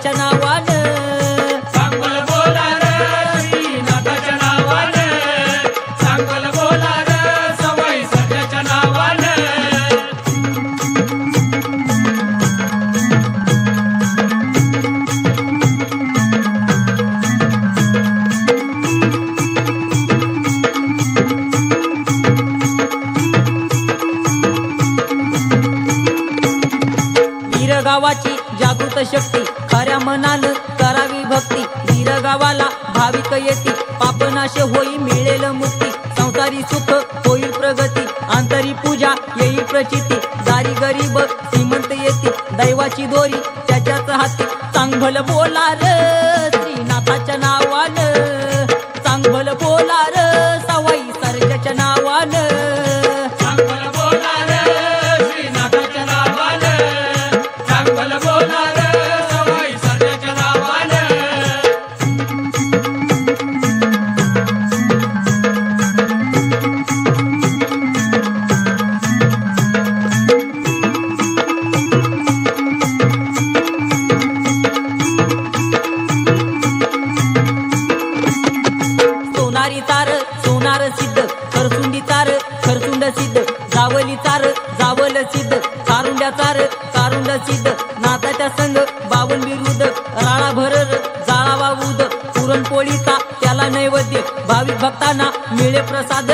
सर्जाच्या नावानं चांगल बोला रे श्रीनाथाच्या नावानं चांगल बोला रे सवाई सर्जाच्या नावानं गावाची जागृत शक्ती खऱ्या मनानं करावी भक्ती वीर गावाला भाविक येती पापनाश होई मिळेल मुक्ती संसारी सुख होईल प्रगती आंतरी पूजा येईल प्रचिती दारी गरीब श्रीमंत येती दैवाची दोरी त्याच्याच हाती चांगल बोला रे श्रीनाथाच्या नावानं चांगल बोला रे सवाई सर्जाच्या नावानं चांगल बोला रे श्रीनाथाच्या नावानं चांगल बोला रे सवाई सर्जाच्या नावानं सोनारी तार सोनार सिद्ध खरसुंडी तार खरसुंड सिद्ध जावली तार जावल सिद्ध कारुंड्या तार कारुंड सिद्ध नाताच्या संग बावन विरुद्ध राळा भरर जाळावा उद पुरणपोळीचा त्याला नैवेद्य भाविक भक्तांना मिळे प्रसाद